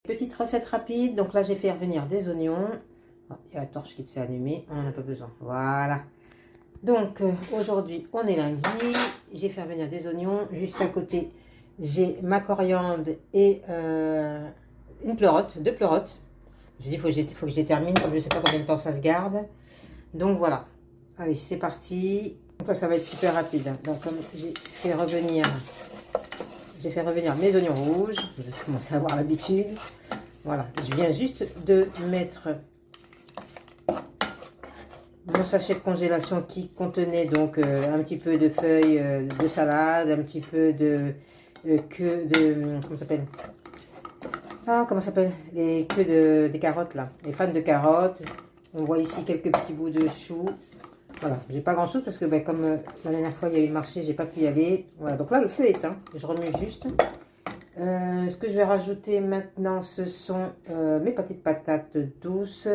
Petite recette rapide, donc là j'ai fait revenir des oignons. Oh, il y a la torche qui s'est allumée, on n'en a pas besoin. Voilà. Donc aujourd'hui on est lundi, j'ai fait revenir des oignons. Juste à côté j'ai ma coriandre et une pleurote, deux pleurotes. Je dis il faut que je les termine, comme je ne sais pas combien de temps ça se garde. Donc voilà, allez c'est parti. Donc là ça va être super rapide. Donc comme j'ai fait revenir mes oignons rouges, vous commencez à avoir l'habitude. Voilà, je viens juste de mettre mon sachet de congélation qui contenait donc un petit peu de feuilles de salade, un petit peu de comment ça s'appelle? Ah, comment ça s'appelle? Les queues des carottes là, les fans de carottes. On voit ici quelques petits bouts de choux. Voilà, j'ai pas grand chose parce que comme la dernière fois il y a eu le marché, j'ai pas pu y aller. Voilà, donc là le feu est éteint, je remue juste. Ce que je vais rajouter maintenant, ce sont mes pâtés de patates douces.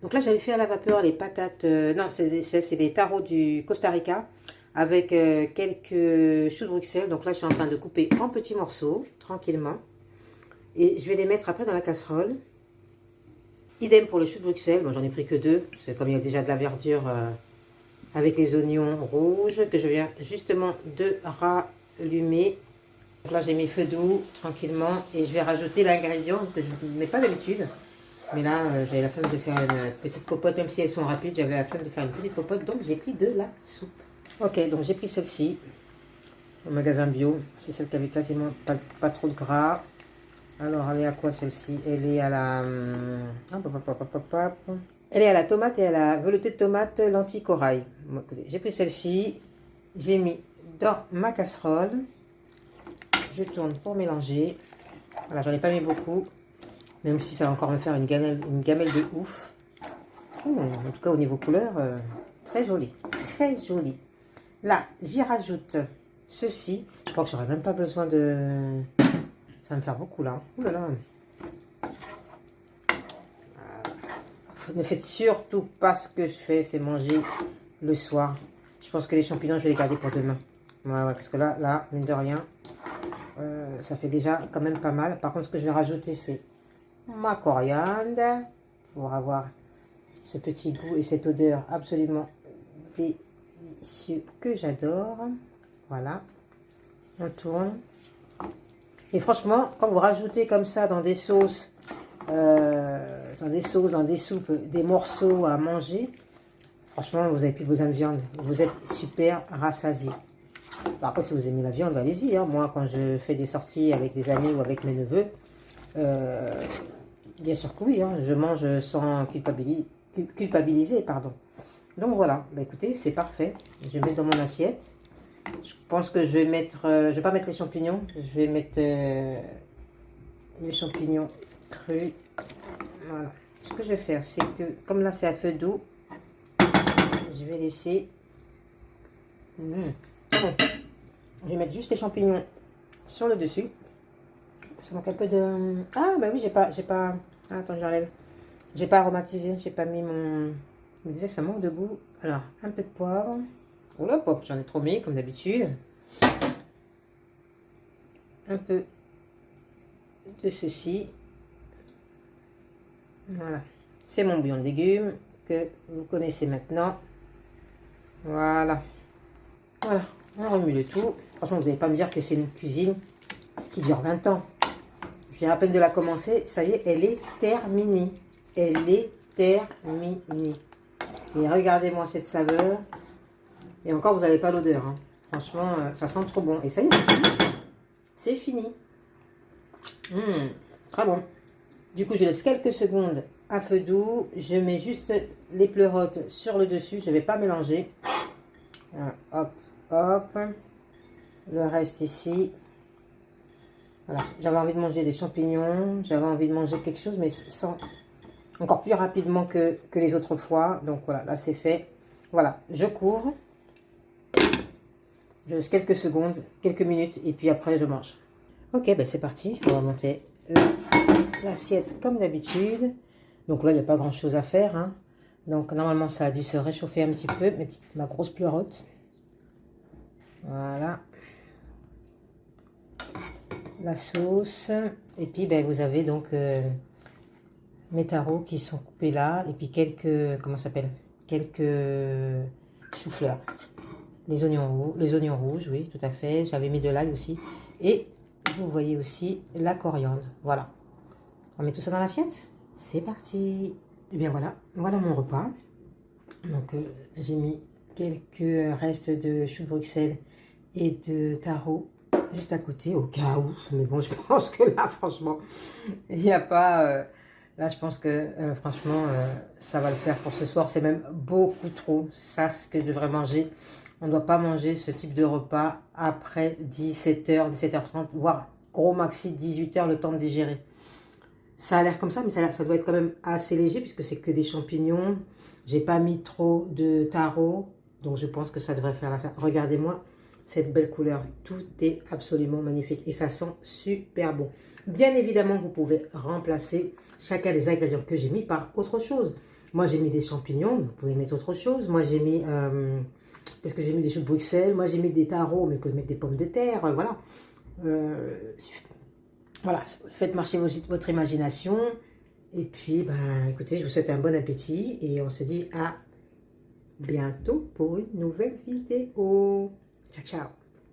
Donc là, j'avais fait à la vapeur les patates. Non, c'est des tarots du Costa Rica avec quelques choux de Bruxelles. Donc là, je suis en train de couper en petits morceaux, tranquillement. Et je vais les mettre après dans la casserole. Idem pour le chou de Bruxelles. Bon, j'en ai pris que deux. C'est comme il y a déjà de la verdure avec les oignons rouges que je viens justement de rallumer. Donc là j'ai mis feu doux tranquillement et je vais rajouter l'ingrédient que je ne mets pas d'habitude. Mais là j'avais la flemme de faire une petite popote, même si elles sont rapides, j'avais la flemme de faire une petite popote, donc j'ai pris de la soupe. Ok, donc j'ai pris celle-ci au magasin bio, c'est celle qui avait quasiment pas trop de gras. Alors elle est à quoi celle-ci? Elle est à la... Elle est à la tomate et à la veloutée de tomate lentilles corail. Bon, j'ai pris celle-ci, j'ai mis dans ma casserole. Je tourne pour mélanger. Voilà, j'en ai pas mis beaucoup. Même si ça va encore me faire une gamelle de ouf. En tout cas, au niveau couleur, très joli. Très joli. Là, j'y rajoute ceci. Je crois que j'aurais même pas besoin de... Ça va me faire beaucoup là. Ouh là là. Ne faites surtout pas ce que je fais, c'est manger le soir. Je pense que les champignons, je vais les garder pour demain. Ouais, parce que là, mine de rien, ça fait déjà quand même pas mal. Par contre, ce que je vais rajouter, c'est ma coriandre pour avoir ce petit goût et cette odeur absolument délicieux que j'adore. Voilà, on tourne. Et franchement, quand vous rajoutez comme ça dans des sauces, dans des soupes, des morceaux à manger, franchement, vous n'avez plus besoin de viande. Vous êtes super rassasié. Après, si vous aimez la viande, allez-y. Hein. Moi, quand je fais des sorties avec des amis ou avec mes neveux, bien sûr que oui, hein, je mange sans culpabiliser, pardon. Donc voilà, bah, écoutez, c'est parfait. Je vais mettre dans mon assiette. Je pense que je vais mettre, je vais pas mettre les champignons, je vais mettre les champignons crus. Voilà. Ce que je vais faire, c'est que comme là c'est à feu doux, je vais laisser. C'est bon. Je vais mettre juste les champignons sur le dessus. Ça manque un peu de... Ah bah oui, j'ai pas... Ah, attends, j'enlève. J'ai pas aromatisé, j'ai pas mis mon... Je me disais que ça manque de goût. Alors, un peu de poivre. Oh là, pop, j'en ai trop mis, comme d'habitude. Un peu de ceci. Voilà. C'est mon bouillon de légumes que vous connaissez maintenant. Voilà. Voilà, on remue le tout. Franchement, vous n'allez pas me dire que c'est une cuisine qui dure 20 ans. Je viens à peine de la commencer. Ça y est, elle est terminée. Elle est terminée. Et regardez-moi cette saveur. Et encore, vous n'avez pas l'odeur. Hein. Franchement, ça sent trop bon. Et ça y est, c'est fini. Très bon. Du coup, je laisse quelques secondes à feu doux. Je mets juste les pleurotes sur le dessus. Je ne vais pas mélanger. Voilà, hop, hop. Le reste ici. Voilà, j'avais envie de manger des champignons. J'avais envie de manger quelque chose, mais sans... encore plus rapidement que les autres fois. Donc voilà, là c'est fait. Voilà, je couvre. Je laisse quelques secondes, quelques minutes, et puis après je mange. Ok, ben c'est parti. On va monter l'assiette comme d'habitude. Donc là, il n'y a pas grand chose à faire. Hein. Donc normalement, ça a dû se réchauffer un petit peu. Ma grosse pleurote. Voilà. La sauce. Et puis, ben, vous avez donc mes tarots qui sont coupés là. Et puis quelques, comment ça s'appelle? Quelques chou-fleurs. Les oignons rouges, oui, tout à fait. J'avais mis de l'ail aussi. Et vous voyez aussi la coriandre. Voilà. On met tout ça dans l'assiette. C'est parti. Et bien voilà, voilà mon repas. Donc j'ai mis quelques restes de choux de Bruxelles et de taro juste à côté au cas où. Mais bon, je pense que là, franchement, il n'y a pas... là, je pense que franchement, ça va le faire pour ce soir. C'est même beaucoup trop. Ça, ce que je devrais manger. On ne doit pas manger ce type de repas après 17h, 17h30, voire gros maxi 18h, le temps de digérer. Ça a l'air comme ça, mais ça doit être quand même assez léger puisque c'est que des champignons. J'ai pas mis trop de taro, donc je pense que ça devrait faire l'affaire. Regardez-moi cette belle couleur. Tout est absolument magnifique et ça sent super bon. Bien évidemment, vous pouvez remplacer chacun des ingrédients que j'ai mis par autre chose. Moi, j'ai mis des champignons, vous pouvez mettre autre chose. Moi, j'ai mis... parce que j'ai mis des choux de Bruxelles. Moi, j'ai mis des taros, mais vous pouvez mettre des pommes de terre. Voilà. Voilà, faites marcher votre imagination. Et puis, ben, écoutez, je vous souhaite un bon appétit. Et on se dit à bientôt pour une nouvelle vidéo. Ciao, ciao.